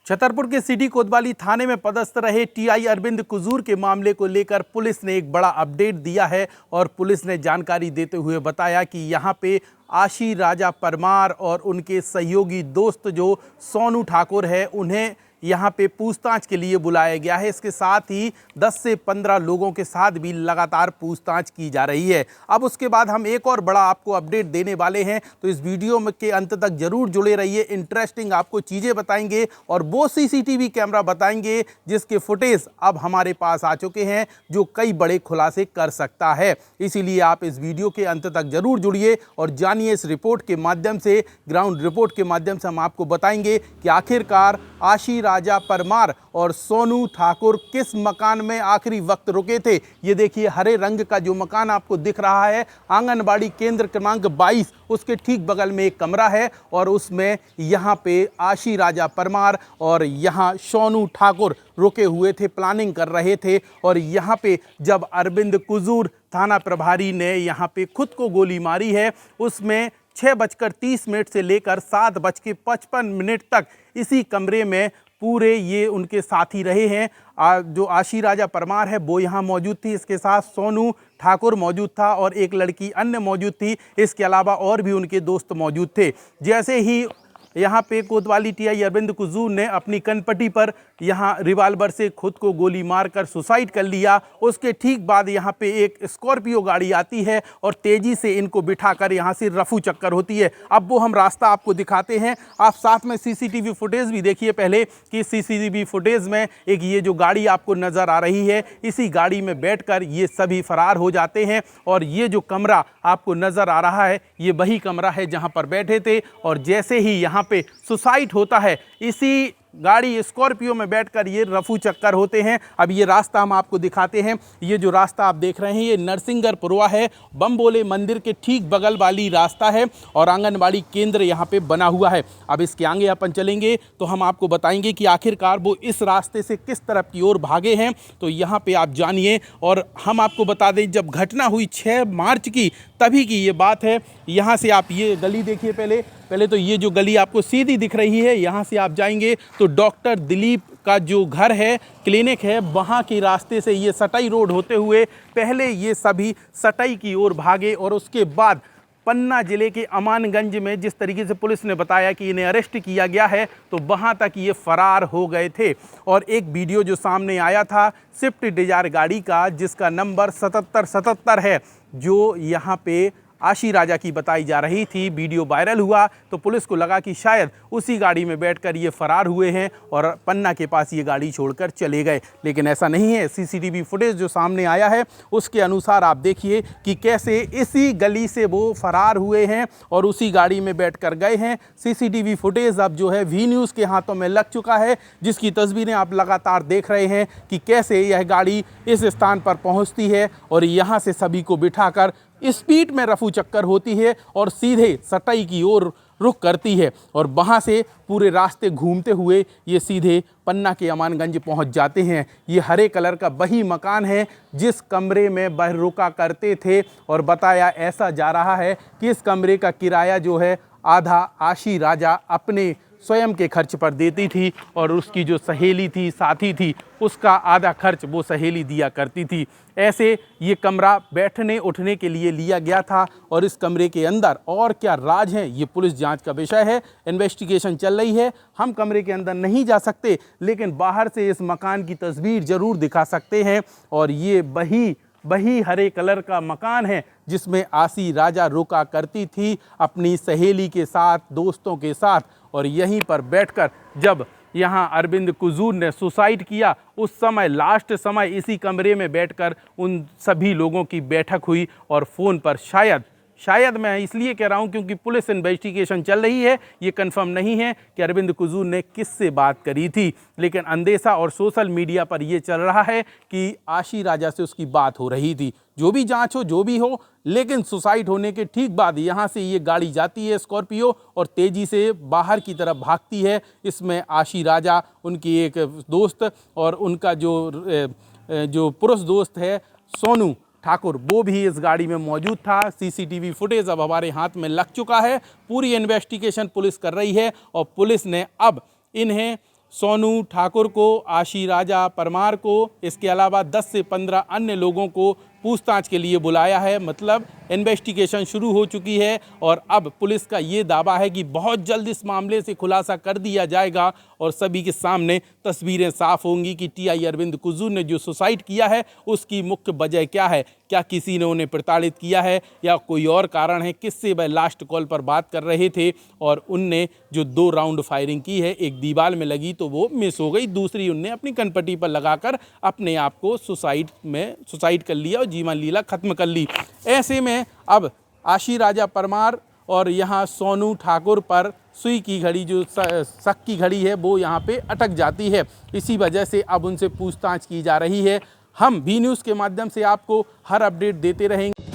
छतरपुर के सिटी कोतवाली थाने में पदस्थ रहे टीआई अरविंद कुजूर के मामले को लेकर पुलिस ने एक बड़ा अपडेट दिया है और पुलिस ने जानकारी देते हुए बताया कि यहां पे आशी राजा परमार और उनके सहयोगी दोस्त जो सोनू ठाकुर है उन्हें यहां पे पूछताछ के लिए बुलाया गया है। इसके साथ ही 10 से 15 लोगों के साथ भी लगातार पूछताछ की जा रही है। अब उसके बाद हम एक और बड़ा आपको अपडेट देने वाले हैं, तो इस वीडियो के अंत तक जरूर जुड़े रहिए। इंटरेस्टिंग आपको चीज़ें बताएंगे और वो सीसीटीवी कैमरा बताएंगे जिसके फुटेज अब हमारे पास आ चुके हैं, जो कई बड़े खुलासे कर सकता है। इसीलिए आप इस वीडियो के अंत तक जरूर जुड़िए और जानिए इस रिपोर्ट के माध्यम से, ग्राउंड रिपोर्ट के माध्यम से हम आपको बताएंगे कि आखिरकार आशी राजा परमार और सोनू ठाकुर किस मकान में आखिरी वक्त रुके थे। ये देखिए हरे रंग का जो मकान आपको दिख रहा है, आंगनबाड़ी केंद्र क्रमांक 22, उसके ठीक बगल में एक कमरा है और उसमें यहाँ पे आशी राजा परमार और यहाँ सोनू ठाकुर रुके हुए थे, प्लानिंग कर रहे थे। और यहाँ पे जब अरविंद कुजूर थाना प्रभारी ने यहाँ पे खुद को गोली मारी है, उसमें 6:30 से लेकर 7:55 तक इसी कमरे में पूरे ये उनके साथी रहे हैं। जो आशी राजा परमार है वो यहाँ मौजूद थी, इसके साथ सोनू ठाकुर मौजूद था और एक लड़की अन्य मौजूद थी। इसके अलावा और भी उनके दोस्त मौजूद थे। जैसे ही यहाँ पे कोतवाली टीआई अरविंद कुजूर ने अपनी कनपट्टी पर यहाँ रिवाल्वर से खुद को गोली मारकर सुसाइड कर लिया, उसके ठीक बाद यहाँ पे एक स्कॉर्पियो गाड़ी आती है और तेज़ी से इनको बिठाकर यहाँ से रफू चक्कर होती है। अब वो हम रास्ता आपको दिखाते हैं, आप साथ में सीसीटीवी फुटेज भी देखिए पहले कि सीसीटीवी फुटेज में एक ये जो गाड़ी आपको नज़र आ रही है, इसी गाड़ी में बैठकर ये सभी फरार हो जाते हैं। और ये जो कमरा आपको नज़र आ रहा है, ये वही कमरा है जहाँ पर बैठे थे। और जैसे ही यहाँ पे सुसाइड होता है, इसी गाड़ी स्कॉर्पियो में बैठकर ये रफू चक्कर होते हैं। अब ये रास्ता हम आपको दिखाते हैं। ये जो रास्ता आप देख रहे हैं, ये नरसिंगरपुरवा है, बम्बोले मंदिर के ठीक बगल वाली रास्ता है और आंगनबाड़ी केंद्र यहाँ पे बना हुआ है। अब इसके आगे अपन चलेंगे तो हम आपको बताएंगे कि आखिरकार वो इस रास्ते से किस तरफ की ओर भागे हैं, तो यहाँ पे आप जानिए। और हम आपको बता दें, जब घटना हुई 6 मार्च की, तभी की ये बात है। यहाँ से आप ये गली देखिए, पहले तो ये जो गली आपको सीधी दिख रही है, यहाँ से आप जाएंगे तो डॉक्टर दिलीप का जो घर है, क्लिनिक है, वहाँ के रास्ते से ये सटाई रोड होते हुए पहले ये सभी सटाई की ओर भागे और उसके बाद पन्ना जिले के अमानगंज में जिस तरीके से पुलिस ने बताया कि इन्हें अरेस्ट किया गया है, तो वहाँ तक ये फरार हो गए थे। और एक वीडियो जो सामने आया था स्विफ्ट डिजायर गाड़ी का, जिसका नंबर 7777 है, जो यहाँ पे आशी राजा की बताई जा रही थी, वीडियो वायरल हुआ तो पुलिस को लगा कि शायद उसी गाड़ी में बैठकर ये फरार हुए हैं और पन्ना के पास ये गाड़ी छोड़कर चले गए। लेकिन ऐसा नहीं है। सीसीटीवी फुटेज जो सामने आया है उसके अनुसार आप देखिए कि कैसे इसी गली से वो फरार हुए हैं और उसी गाड़ी में बैठकर गए हैं। सीसीटीवी फुटेज अब जो है वी न्यूज़ के हाथों में लग चुका है, जिसकी तस्वीरें आप लगातार देख रहे हैं कि कैसे यह गाड़ी इस स्थान पर पहुँचती है और यहाँ से सभी को बिठाकर स्पीड में रफू चक्कर होती है और सीधे सटाई की ओर रुख करती है और वहाँ से पूरे रास्ते घूमते हुए ये सीधे पन्ना के अमानगंज पहुँच जाते हैं। ये हरे कलर का वही मकान है जिस कमरे में वह रुका करते थे और बताया ऐसा जा रहा है कि इस कमरे का किराया जो है आधा आशी राजा अपने स्वयं के खर्च पर देती थी और उसकी जो सहेली थी, साथी थी, उसका आधा खर्च वो सहेली दिया करती थी। ऐसे ये कमरा बैठने उठने के लिए लिया गया था और इस कमरे के अंदर और क्या राज हैं, ये पुलिस जांच का विषय है। इन्वेस्टिगेशन चल रही है। हम कमरे के अंदर नहीं जा सकते, लेकिन बाहर से इस मकान की तस्वीर ज़रूर दिखा सकते हैं। और ये वही हरे कलर का मकान है जिसमें आशी राजा रुका करती थी अपनी सहेली के साथ, दोस्तों के साथ। और यहीं पर बैठकर जब यहाँ अरविंद कुजूर ने सुसाइड किया, उस समय लास्ट समय इसी कमरे में बैठकर उन सभी लोगों की बैठक हुई और फ़ोन पर शायद मैं इसलिए कह रहा हूँ क्योंकि पुलिस इन्वेस्टिगेशन चल रही है, ये कंफर्म नहीं है कि अरविंद कुजूर ने किससे बात करी थी। लेकिन अंदेशा और सोशल मीडिया पर ये चल रहा है कि आशी राजा से उसकी बात हो रही थी। जो भी जांच हो, जो भी हो, लेकिन सुसाइड होने के ठीक बाद यहाँ से ये गाड़ी जाती है स्कॉर्पियो और तेज़ी से बाहर की तरफ भागती है। इसमें आशी राजा, उनकी एक दोस्त और उनका जो पुरुष दोस्त है सोनू ठाकुर, वो भी इस गाड़ी में मौजूद था। सीसीटीवी फुटेज अब हमारे हाथ में लग चुका है। पूरी इन्वेस्टिगेशन पुलिस कर रही है और पुलिस ने अब इन्हें सोनू ठाकुर को, आशी राजा परमार को, इसके अलावा 10 से 15 अन्य लोगों को पूछताछ के लिए बुलाया है। मतलब इन्वेस्टिगेशन शुरू हो चुकी है और अब पुलिस का ये दावा है कि बहुत जल्द इस मामले से खुलासा कर दिया जाएगा और सभी के सामने तस्वीरें साफ होंगी कि टीआई अरविंद कुजूर ने जो सुसाइड किया है उसकी मुख्य वजह क्या है। क्या किसी ने उन्हें प्रताड़ित किया है या कोई और कारण है, किससे वह लास्ट कॉल पर बात कर रहे थे और उनने जो 2 राउंड फायरिंग की है, एक दीवार में लगी तो वो मिस हो गई, दूसरी उनने अपनी कनपट्टी पर लगाकर अपने आप को सुसाइड कर लिया और जीवन लीला खत्म कर ली। ऐसे में अब आशी राजा परमार और यहाँ सोनू ठाकुर पर सुई की घड़ी, जो शक की घड़ी है, वो यहाँ पे अटक जाती है। इसी वजह से अब उनसे पूछताछ की जा रही है। हम बी न्यूज़ के माध्यम से आपको हर अपडेट देते रहेंगे।